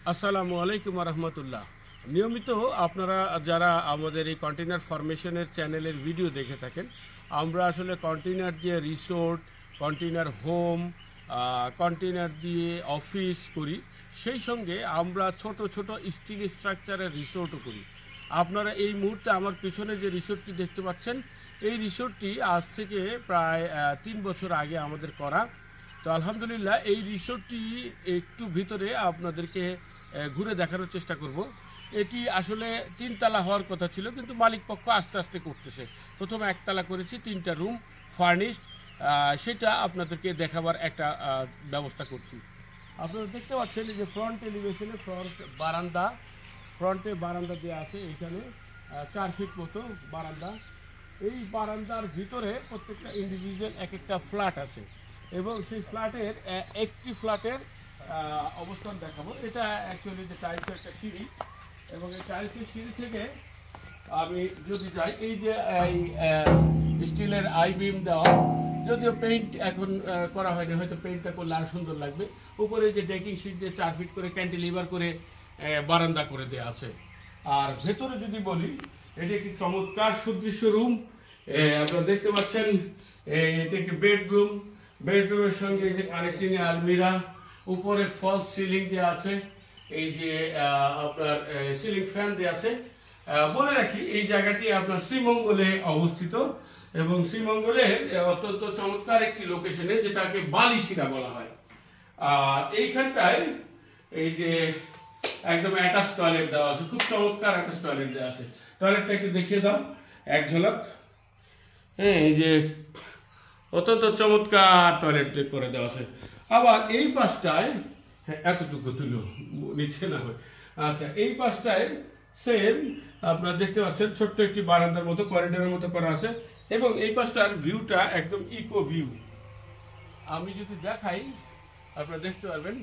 আসসালামু আলাইকুম রহমতুল্লাহ। নিয়মিত আপনারা যারা আমাদের এই কন্টেইনার ফরমেশনের চ্যানেলের ভিডিও দেখে থাকেন, আমরা আসলে কন্টেইনার দিয়ে রিসোর্ট, কন্টেইনার হোম, কন্টেইনার দিয়ে অফিস করি। সেই সঙ্গে আমরা ছোট ছোট স্টিল স্ট্রাকচারের রিসোর্টও করি। আপনারা এই মুহূর্তে আমার পিছনে যে রিসোর্টটি দেখতে পাচ্ছেন, এই রিসোর্টটি আজ থেকে প্রায় 3 বছর আগে আমাদের করা। তো আলহামদুলিল্লাহ এই রিসোর্টটি একটু ভিতরে আপনাদেরকে ঘুরে দেখানোর চেষ্টা করব। এটি আসলে 3 তলা হওয়ার কথা ছিল, কিন্তু মালিক পক্ষ আস্তে আস্তে করতেছে। প্রথমে 1 তলা করেছি, 3টা রুম ফার্নিশড, সেটা আপনাদেরকে দেখাবার একটা ব্যবস্থা করছি। আপনারা দেখতে পাচ্ছেন যে ফ্রন্ট এলিভেশনে ফ্রন্টে বারান্দা দেওয়া আছে। এখানে 4 ফিট মতো বারান্দা। এই বারান্দার ভিতরে প্রত্যেকটা ইন্ডিভিজুয়াল এক একটা ফ্ল্যাট আছে এবং সেই ফ্ল্যাটের একটি ফ্ল্যাটের অবস্থান দেখাবো। এটা অ্যাকচুয়ালি যে টাইলসের একটা সিঁড়ি, এবং এই টাইলসের সিঁড়ি থেকে আমি যদি যাই, এই যে স্টিলের আই বিম দেওয়া, যদিও পেইন্ট এখন করা হয়নি, হয়তো পেইন্টটা করলে আর সুন্দর লাগবে। উপরে যে ডেকিং শিট দিয়ে 4 ফিট করে ক্যান্টিলিভার করে বারান্দা করে দেওয়া আছে। আর ভেতরে যদি বলি, এটি একটি চমৎকার সুদৃশ্য রুম। আপনারা দেখতে পাচ্ছেন এটি একটি বেডরুম। বেডরুমের সঙ্গে এই যে কানেক্টিং আলমিরা, উপরে ফলস সিলিং দেওয়া আছে, এই যে আপনার সিলিং ফ্যান দেওয়া আছে। বলে রাখি, এই জায়গাটি আপনার শ্রীমঙ্গলে অবস্থিত এবং শ্রীমঙ্গলের অত্যন্ত চমৎকার একটি লোকেশনে, যেটাকে বালিশিরা বলা হয়। আর এইখানটায় এই যে একদম অ্যাটাচ টয়লেট দেওয়া আছে, খুব চমৎকার অ্যাটাচ টয়লেট দেওয়া আছে। টয়লেটটা একটু দেখিয়ে দাও এক ঝলক। হ্যাঁ, এই যে অত্যন্ত চমৎকার টয়লেট করে দেওয়া আছে। আবার এই পাশটায় এতটুকু তুলো নিচে না হয়। আচ্ছা, এই পাশটায় সেম আপনারা দেখতে পাচ্ছেন ছোট্ট একটি বারান্দার মতো, করিডোরের মতো করা আছে, এবং এই পাশটার ভিউটা একদম ইকো ভিউ। আমি যদি দেখাই আপনারা দেখতে পারবেন,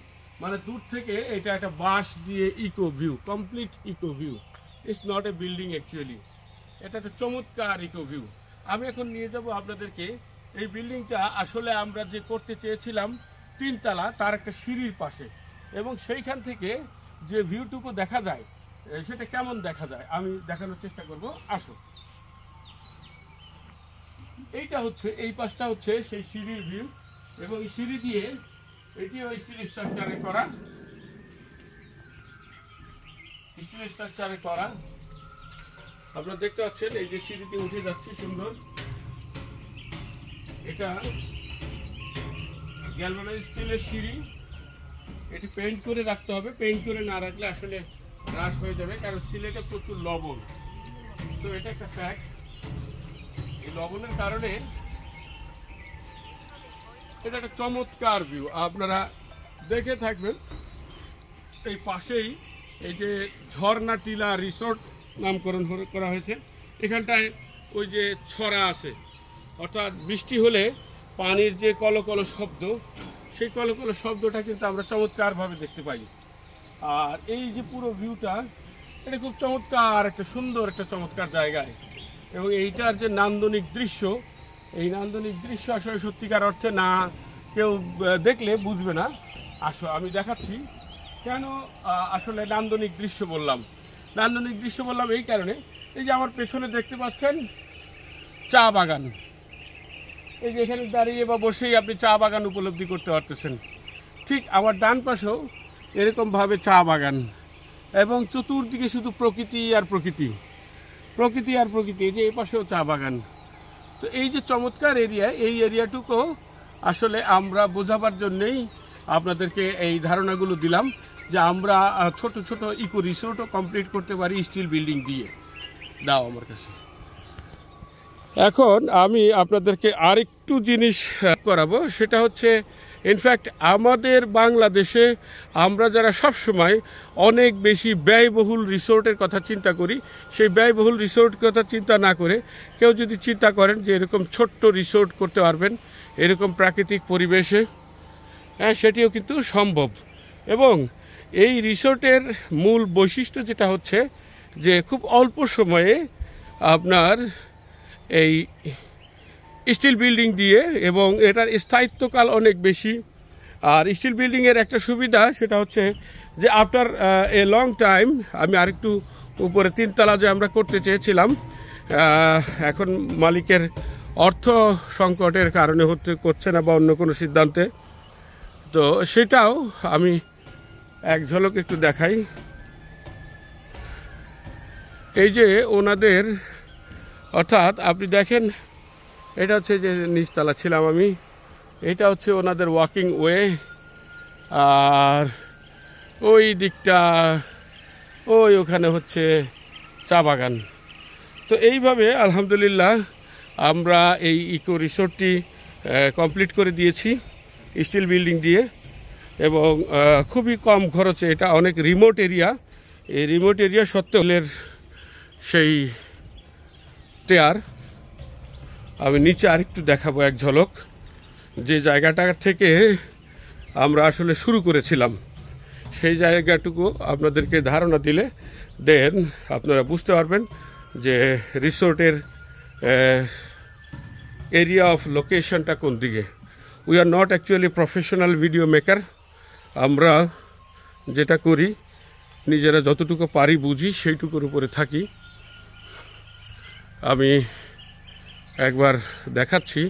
মানে দূর থেকে এটা একটা বাঁশ দিয়ে eco view, complete eco view. It's not a building actually, এটা একটা চমৎকার ইকো ভিউ। আমি এখন নিয়ে যাব আপনাদেরকে এই বিল্ডিংটা আসলে আমরা যে করতে চেয়েছিলাম 3 তলা, তার একটা সিঁড়ির পাশে, এবং সেইখান থেকে যে ভিউটুকু দেখা যায় সেটা কেমন দেখা যায় আমি দেখানোর চেষ্টা করব। আসো, এইটা হচ্ছে, এই পাশটা হচ্ছে সেই সিঁড়ির ভিউ, এবং এই সিঁড়ি দিয়ে, এটিও স্টিল স্ট্রাকচারে করা, আপনারা দেখতে পাচ্ছেন। এই যে সিঁড়িতে উঠে যাচ্ছে সুন্দর, এটা গ্যালভানাইজ স্টিলের সিঁড়ি। এটি পেইন্ট করে রাখতে হবে, পেইন্ট করে না রাখলে আসলে হ্রাস হয়ে যাবে, কারণ সিলেটে প্রচুর লবণ। তো এটা একটা ফ্যাক্ট। এই লবণের কারণে এটা একটা চমৎকার ভিউ, আপনারা দেখে থাকবেন। এই পাশেই এই যে ঝর্ণা টিলা রিসোর্ট নামকরণ করা হয়েছে। এখানটায় ওই যে ছড়া আছে, অর্থাৎ বৃষ্টি হলে পানির যে কলকল শব্দ, সেই কলকল শব্দটা কিন্তু আমরা চমৎকারভাবে দেখতে পাই। আর এই যে পুরো ভিউটা, এটা খুব চমৎকার, একটা সুন্দর, একটা চমৎকার জায়গায়। এবং এইটার যে নান্দনিক দৃশ্য, এই নান্দনিক দৃশ্য আসলে সত্যিকার অর্থে না কেউ দেখলে বুঝবে না। আসো, আমি দেখাচ্ছি কেন আসলে নান্দনিক দৃশ্য বললাম। নান্দনিক দৃশ্য বললাম এই কারণে, এই যে আমার পেছনে দেখতে পাচ্ছেন চা বাগান। এই যে এখানে দাঁড়িয়ে বা বসেই আপনি চা বাগান উপলব্ধি করতে পারতেছেন। ঠিক আমার ডান পাশেও এরকমভাবে চা বাগান, এবং চতুর্দিকে শুধু প্রকৃতি আর প্রকৃতি, প্রকৃতি আর প্রকৃতি। এই যে এই পাশেও চা বাগান। তো এই যে চমৎকার এরিয়া, এই এরিয়াটুকু আসলে আমরা বোঝাবার জন্যেই আপনাদেরকে এই ধারণাগুলো দিলাম, যে আমরা ছোট ছোট ইকো রিসোর্টও কমপ্লিট করতে পারি স্টিল বিল্ডিং দিয়ে। দাও আমার কাছে। এখন আমি আপনাদেরকে আরেকটু জিনিস করাবো, সেটা হচ্ছে, ইনফ্যাক্ট আমাদের বাংলাদেশে আমরা যারা সবসময় অনেক বেশি ব্যয়বহুল রিসোর্টের কথা চিন্তা করি, সেই ব্যয়বহুল রিসোর্টের কথা চিন্তা না করে কেউ যদি চিন্তা করেন যে এরকম ছোট্ট রিসোর্ট করতে পারবেন এরকম প্রাকৃতিক পরিবেশে, হ্যাঁ, সেটিও কিন্তু সম্ভব। এবং এই রিসোর্টের মূল বৈশিষ্ট্য যেটা হচ্ছে যে খুব অল্প সময়ে আপনার এই স্টিল বিল্ডিং দিয়ে, এবং এটার স্থায়িত্বকাল অনেক বেশি। আর স্টিল বিল্ডিংয়ের একটা সুবিধা, সেটা হচ্ছে যে আফটার এ লং টাইম আমি আরেকটু উপরে 3 তলা যে আমরা করতে চেয়েছিলাম, এখন মালিকের অর্থ সংকটের কারণে করছে না বা অন্য কোনো সিদ্ধান্তে, তো সেটাও আমি এক ঝলক একটু দেখাই। এই যে ওনাদের, অর্থাৎ আপনি দেখেন, এটা হচ্ছে যে নিচতলা ছিলাম আমি, এটা হচ্ছে ওনাদের ওয়াকিং ওয়ে, আর ওই দিকটা ওখানে হচ্ছে চা বাগান। তো এইভাবে আলহামদুলিল্লাহ আমরা এই ইকো রিসোর্টটি কমপ্লিট করে দিয়েছি স্টিল বিল্ডিং দিয়ে, এবং খুবই কম খরচে। এটা অনেক রিমোট এরিয়া, এই রিমোট এরিয়া সত্ত্বেও সেই টেয়ার আমি নিচে আরেকটু দেখাবো এক ঝলক, যে জায়গাটা থেকে আমরা আসলে শুরু করেছিলাম সেই জায়গাটুকু আপনাদেরকে ধারণা দিলে দেন আপনারা বুঝতে পারবেন যে রিসোর্টের এরিয়া অফ লোকেশনটা কোন দিকে। We are not actually professional video maker, আমরা যেটা করি নিজেরা যতটুকু পারি বুঝি সেইটুকুর উপরে থাকি। আমি একবার দেখাচ্ছি,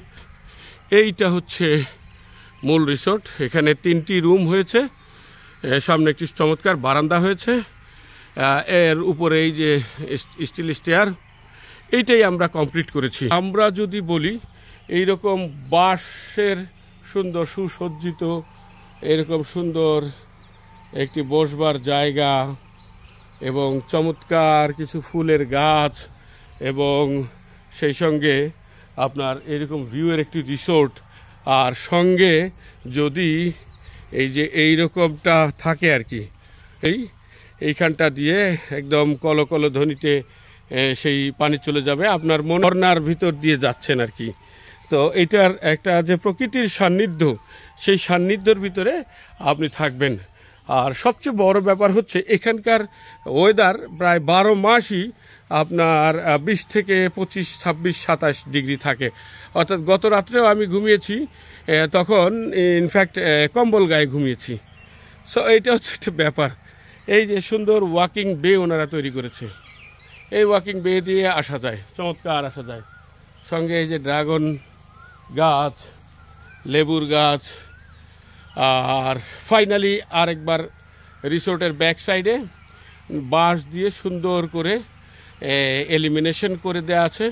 এইটা হচ্ছে মূল রিসোর্ট। এখানে 3টি রুম হয়েছে, সামনে একটি চমৎকার বারান্দা হয়েছে, এর উপরে এই যে স্টিল স্টেয়ার, এইটাই আমরা কমপ্লিট করেছি। আমরা যদি বলি এইরকম বাঁশের সুন্দর সুসজ্জিত এরকম সুন্দর একটি বসবার জায়গা এবং চমৎকার কিছু ফুলের গাছ এবং সেই সঙ্গে আপনার এরকম ভিউয়ের একটি রিসোর্ট, আর সঙ্গে যদি এই যে এইরকমটা থাকে আর কি, এইখানটা দিয়ে একদম কলকল ধ্বনিতে সেই পানি চলে যাবে, আপনার ঝর্ণার ভিতর দিয়ে যাচ্ছেন আর কি। তো এটার একটা যে প্রকৃতির সান্নিধ্য, সেই সান্নিধ্যের ভিতরে আপনি থাকবেন। আর সবচেয়ে বড় ব্যাপার হচ্ছে এখানকার ওয়েদার প্রায় 12 মাসই আপনার 20 থেকে 25, 26, 27 ডিগ্রি থাকে। অর্থাৎ গত রাত্রেও আমি ঘুমিয়েছি, তখন ইনফ্যাক্ট কম্বল গায়ে ঘুমিয়েছি। সো এইটা হচ্ছে একটা ব্যাপার। এই যে সুন্দর ওয়াকিং বে ওনারা তৈরি করেছে, এই ওয়াকিং বে দিয়ে আসা যায়, চমৎকার আসা যায়। সঙ্গে এই যে ড্রাগন গাছ, লেবুর গাছ, আর ফাইনালি আরেকবার রিসোর্টের ব্যাক সাইডে বাঁশ দিয়ে সুন্দর করে এলিমিনেশন করে দেওয়া আছে,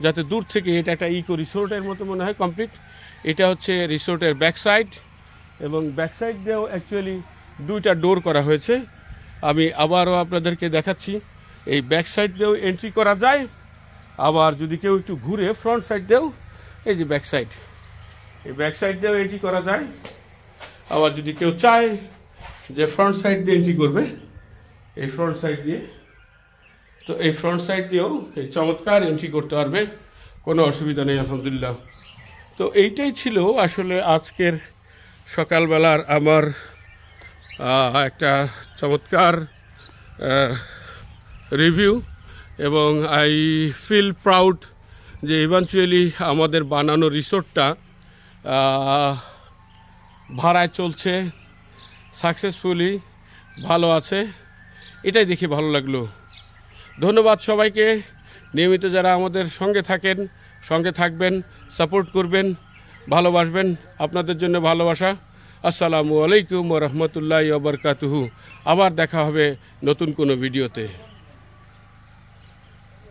যাতে দূর থেকে এটা একটা ইকো রিসোর্টের মতো মনে হয় কমপ্লিট। এটা হচ্ছে রিসোর্টের ব্যাক সাইড, এবং ব্যাক সাইড দিয়েও অ্যাকচুয়ালি 2টা ডোর করা হয়েছে। আমি আবারও আপনাদেরকে দেখাচ্ছি, এই ব্যাক সাইড দিয়েও এন্ট্রি করা যায়, আবার যদি কেউ একটু ঘুরে ফ্রন্ট সাইড দিয়েও, এই যে ব্যাক সাইড, এই ব্যাক সাইড দিয়েও এন্ট্রি করা যায়। আবার যদি কেউ চায় যে ফ্রন্ট সাইড দিয়ে এন্ট্রি করবে, এই ফ্রন্ট সাইড দিয়ে, তো এই ফ্রন্ট সাইড দিয়েও এই চমৎকার এন্ট্রি করতে পারবে, কোনো অসুবিধা নেই আলহামদুলিল্লাহ। তো এইটাই ছিল আসলে আজকের সকালবেলার আমার একটা চমৎকার রিভিউ, এবং আই ফিল প্রাউড যে ইভেন্চুয়ালি আমাদের বানানো রিসোর্টটা ভাড়ায় চলছে, সাকসেসফুলি ভালো আছে, এটাই দেখে ভালো লাগলো। ধন্যবাদ সবাইকে, নিয়মিত যারা আমাদের সঙ্গে থাকেন, সঙ্গে থাকবেন, সাপোর্ট করবেন, ভালোবাসবেন, আপনাদের জন্য ভালোবাসা। আসসালামু আলাইকুম ওয়া রাহমাতুল্লাহি ওয়া বারাকাতুহু। আবার দেখা হবে নতুন কোনো ভিডিওতে।